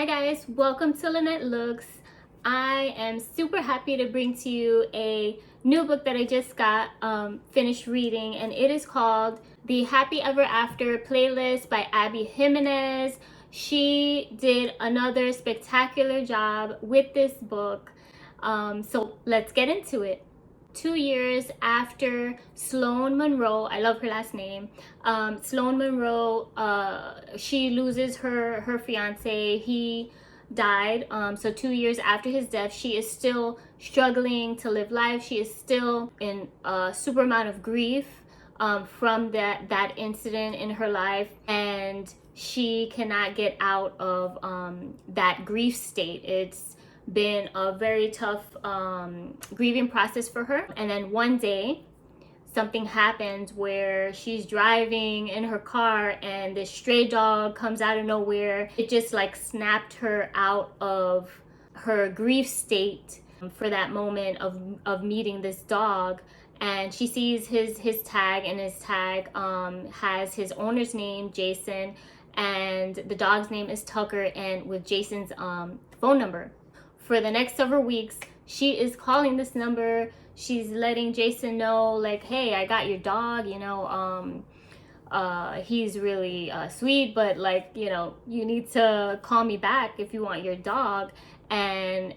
Hi guys, welcome to Lynette Looks. I am super happy to bring to you a new book that I just got finished reading, and it is called The Happy Ever After Playlist by Abby Jimenez. She did another spectacular job with this book, so let's get into it. 2 years after Sloane Monroe, I love her last name, Sloane Monroe, she loses her fiance. He died. So 2 years after his death, she is still struggling to live life. She is still in a super amount of grief from that incident in her life, and she cannot get out of that grief state. It's been a very tough grieving process for her. And then one day something happens where she's driving in her car and this stray dog comes out of nowhere. It just like snapped her out of her grief state for that moment of meeting this dog. And she sees his tag, and his tag has his owner's name, Jason, and the dog's name is Tucker, and with Jason's phone number. For the next several weeks, she is calling this number. She's letting Jason know, like, hey, I got your dog, he's really sweet, but like, you need to call me back if you want your dog. And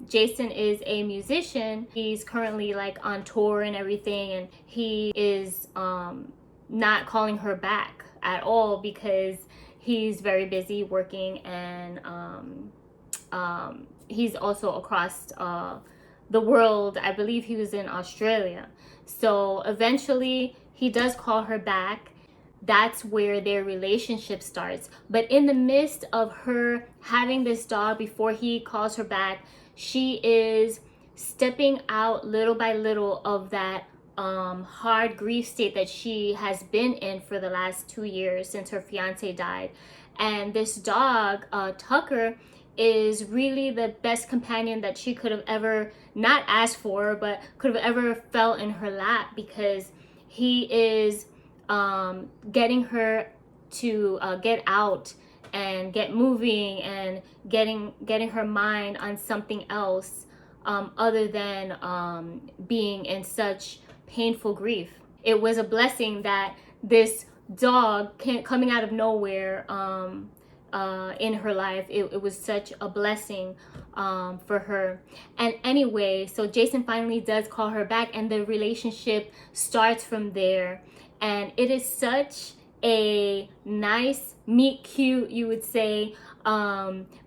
Jason is a musician. He's currently like on tour and everything, and he is not calling her back at all because he's very busy working, and he's also across the world. I believe he was in Australia. So eventually he does call her back. That's where their relationship starts. But in the midst of her having this dog, before he calls her back, she is stepping out little by little of that hard grief state that she has been in for the last 2 years since her fiance died. And this dog, Tucker, is really the best companion that she could have ever not asked for, but could have ever felt in her lap, because he is getting her to get out and get moving, and getting her mind on something else other than being in such painful grief. It was a blessing that this dog coming out of nowhere in her life. It was such a blessing for her. And anyway, so Jason finally does call her back, and the relationship starts from there. And it is such a nice, meet cute, you would say,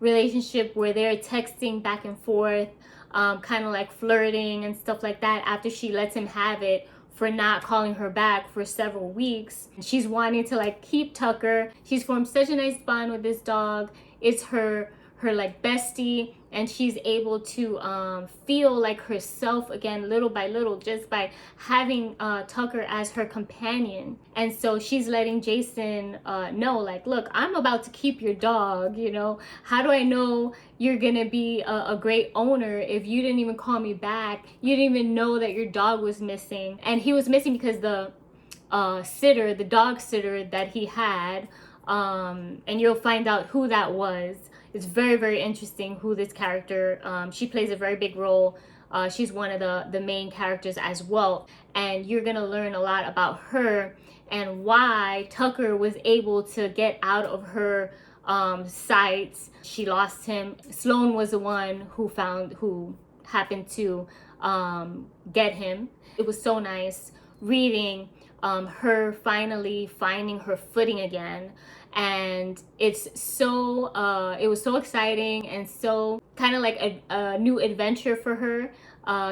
relationship where they're texting back and forth, kind of like flirting and stuff like that, after she lets him have it for not calling her back for several weeks. She's wanting to like keep Tucker. She's formed such a nice bond with this dog. It's her like bestie, and she's able to feel like herself again little by little, just by having Tucker as her companion. And so she's letting Jason know, like, look, I'm about to keep your dog, how do I know you're gonna be a great owner if you didn't even call me back? You didn't even know that your dog was missing. And he was missing because the dog sitter that he had, and you'll find out who that was. It's very, very interesting who this character, she plays a very big role. She's one of the main characters as well. And you're gonna learn a lot about her and why Tucker was able to get out of her sights. She lost him. Sloane was the one who happened to get him. It was so nice reading her finally finding her footing again. And it was so exciting, and so kind of like a new adventure for her,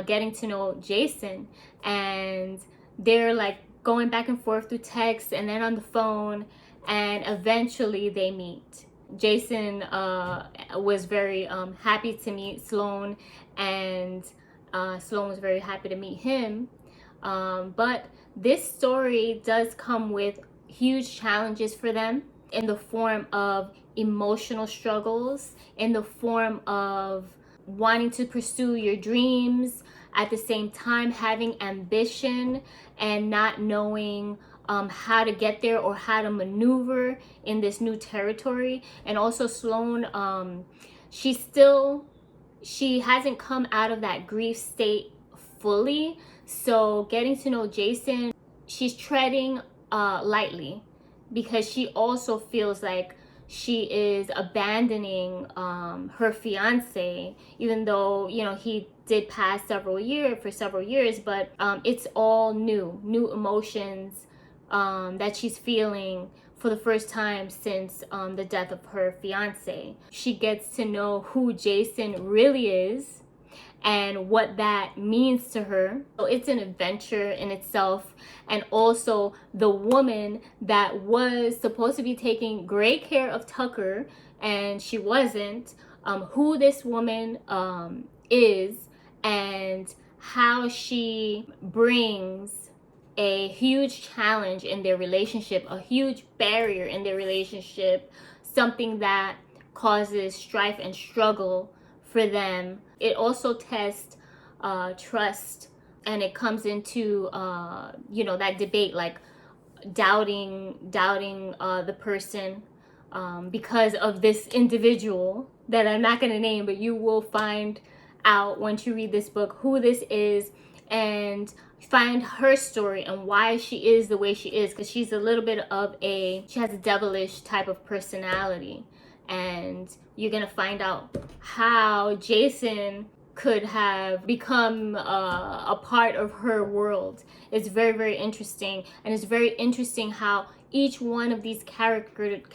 getting to know Jason. And they're like going back and forth through text and then on the phone, and eventually they meet. Jason was very happy to meet Sloane, and Sloane was very happy to meet him. But this story does come with huge challenges for them, in the form of emotional struggles, in the form of wanting to pursue your dreams, at the same time having ambition and not knowing how to get there or how to maneuver in this new territory. And also Sloane, she hasn't come out of that grief state fully. So getting to know Jason, she's treading lightly, because she also feels like she is abandoning her fiance, even though, you know, he did pass for several years, but it's all new emotions that she's feeling for the first time since the death of her fiance. She gets to know who Jason really is and what that means to her. So it's an adventure in itself. And also the woman that was supposed to be taking great care of Tucker and she wasn't, who this woman is, and how she brings a huge challenge in their relationship, a huge barrier in their relationship, something that causes strife and struggle for them. It also tests trust, and it comes into that debate, like doubting the person because of this individual that I'm not going to name, but you will find out once you read this book who this is and find her story and why she is the way she is, because she's a little bit of she has a devilish type of personality. And you're gonna find out how Jason could have become a part of her world. It's very, very interesting. And it's very interesting how each one of these characters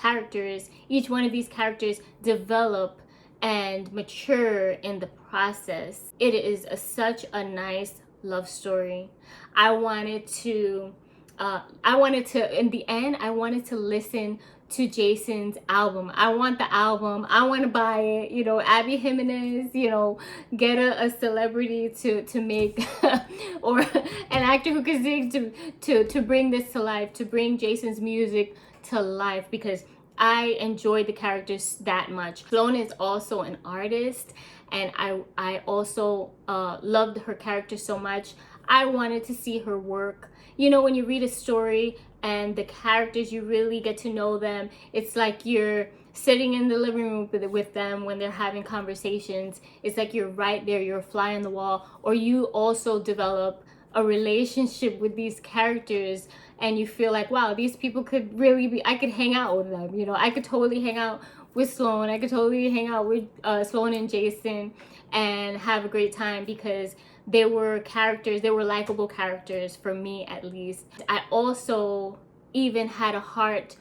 develop and mature in the process. It is such a nice love story. I wanted to in the end, I wanted to listen to Jason's album. I want the album. I want to buy it. You know, Abby Jimenez, you know, get a celebrity to make or an actor who can sing to bring this to life, to bring Jason's music to life, because I enjoyed the characters that much. Sloane is also an artist, and I also loved her character so much. I wanted to see her work. You know, when you read a story and the characters, you really get to know them. It's like you're sitting in the living room with them when they're having conversations. It's like you're right there, you're a fly on the wall. Or you also develop a relationship with these characters and you feel like, wow, these people could really be, I could hang out with them. You know, I could totally hang out with Sloane. I could totally hang out with Sloane and Jason and have a great time, because they were likable characters for me, at least. I also even had a heart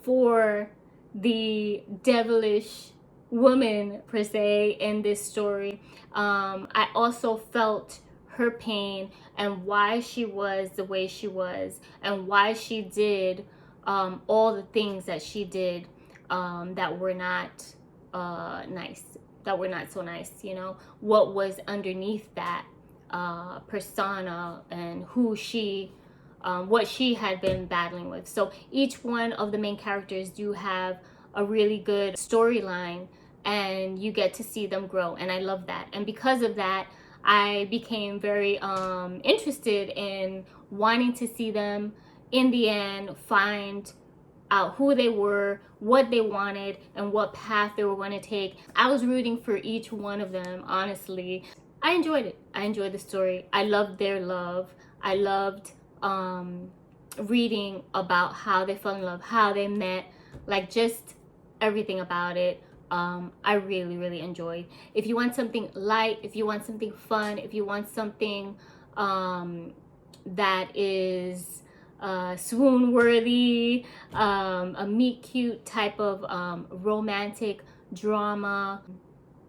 for the devilish woman, per se, in this story. I also felt her pain and why she was the way she was and why she did all the things that she did that were not nice, that were not so nice. You know, what was underneath that persona and who she what she had been battling with. So each one of the main characters do have a really good storyline, and you get to see them grow, and I love that. And because of that, I became very interested in wanting to see them in the end find out who they were, what they wanted, and what path they were going to take. I was rooting for each one of them, honestly. I enjoyed it. I enjoyed the story. I loved their love. I loved reading about how they fell in love, how they met, like just everything about it. I really, really enjoyed. If you want something light, if you want something fun, if you want something that is swoon worthy, a meet cute type of romantic drama,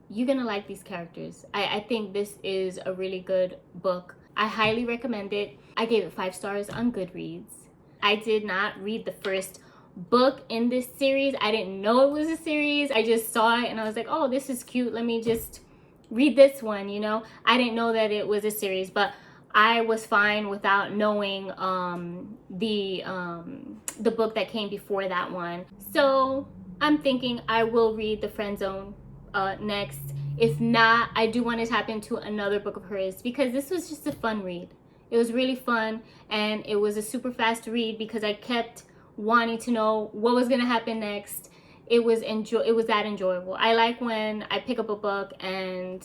you're gonna like these characters. I think this is a really good book. I highly recommend it. I gave it 5 stars on Goodreads. I did not read the first book in this series. I didn't know it was a series. I just saw it and I was like, oh, this is cute, let me just read this one, you know. I didn't know that it was a series, but I was fine without knowing the book that came before that one. So I'm thinking I will read The Friend Zone next. If not, I do want to tap into another book of hers, because this was just a fun read. It was really fun, and it was a super fast read because I kept wanting to know what was gonna happen next. It was that enjoyable. I like when I pick up a book and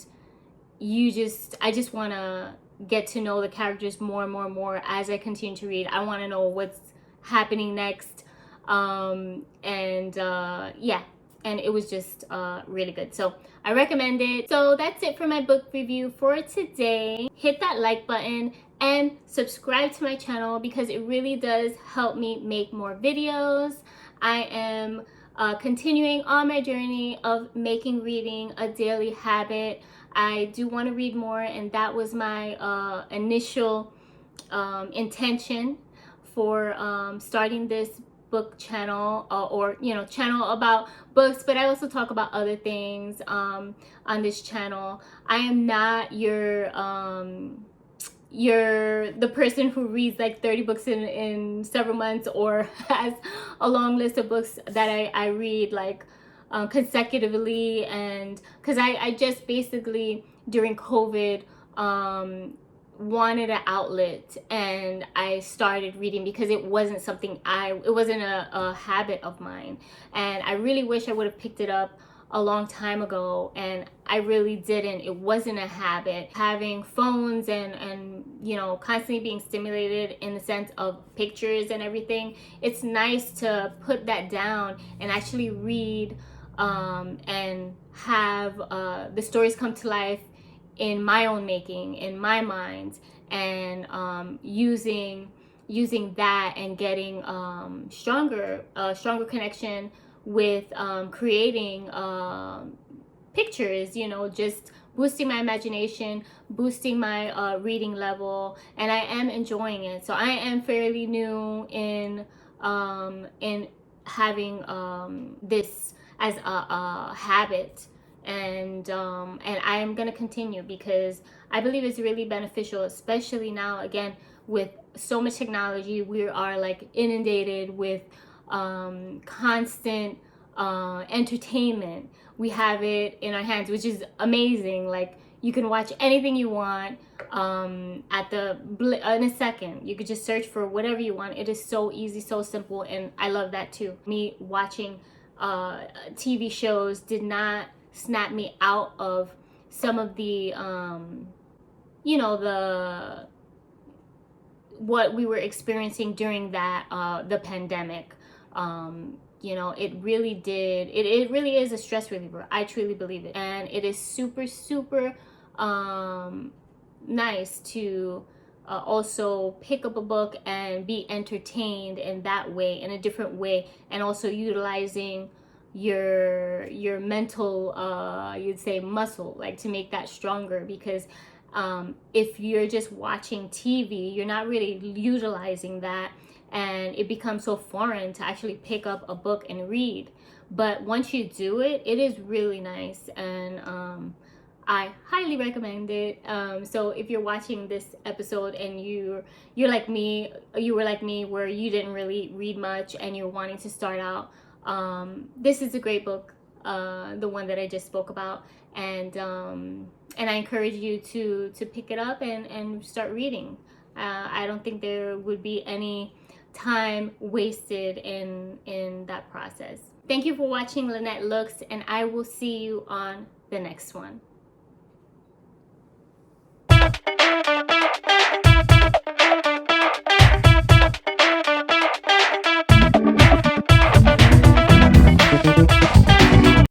I just want to get to know the characters more and more and more as I continue to read. I want to know what's happening next. Yeah, and it was just really good. So I recommend it. So that's it for my book review for today. Hit that like button and subscribe to my channel because it really does help me make more videos. I am continuing on my journey of making reading a daily habit. I do want to read more, and that was my initial intention for starting this book channel, or channel about books, but I also talk about other things on this channel. I am not you're the person who reads like 30 books in several months, or has a long list of books that I read like consecutively. And because I just basically during COVID wanted an outlet, and I started reading because it wasn't something it wasn't a habit of mine, and I really wish I would have picked it up a long time ago, and I really didn't. It wasn't a habit. Having phones and constantly being stimulated in the sense of pictures and everything, it's nice to put that down and actually read and have the stories come to life in my own making, in my mind, and using that and getting stronger connection with creating pictures, just boosting my imagination, boosting my reading level, and I am enjoying it. So I am fairly new in having this as a habit, and I am gonna continue because I believe it's really beneficial, especially now again with so much technology. We are like inundated with constant entertainment. We have it in our hands, which is amazing. Like you can watch anything you want in a second. You could just search for whatever you want. It is so easy, so simple, and I love that too. Me watching TV shows did not snap me out of some of the the what we were experiencing during that the pandemic. It really did. It really is a stress reliever. I truly believe it, and it is super nice to also pick up a book and be entertained in that way, in a different way, and also utilizing your mental you'd say muscle, like to make that stronger, because if you're just watching TV, you're not really utilizing that, and it becomes so foreign to actually pick up a book and read. But once you do it, it is really nice, and I highly recommend it. So if you're watching this episode and you were like me where you didn't really read much and you're wanting to start out, this is a great book, the one that I just spoke about, and I encourage you to pick it up and start reading. I don't think there would be any time wasted in that process. Thank you for watching Lynette Looks, and I will see you on the next one.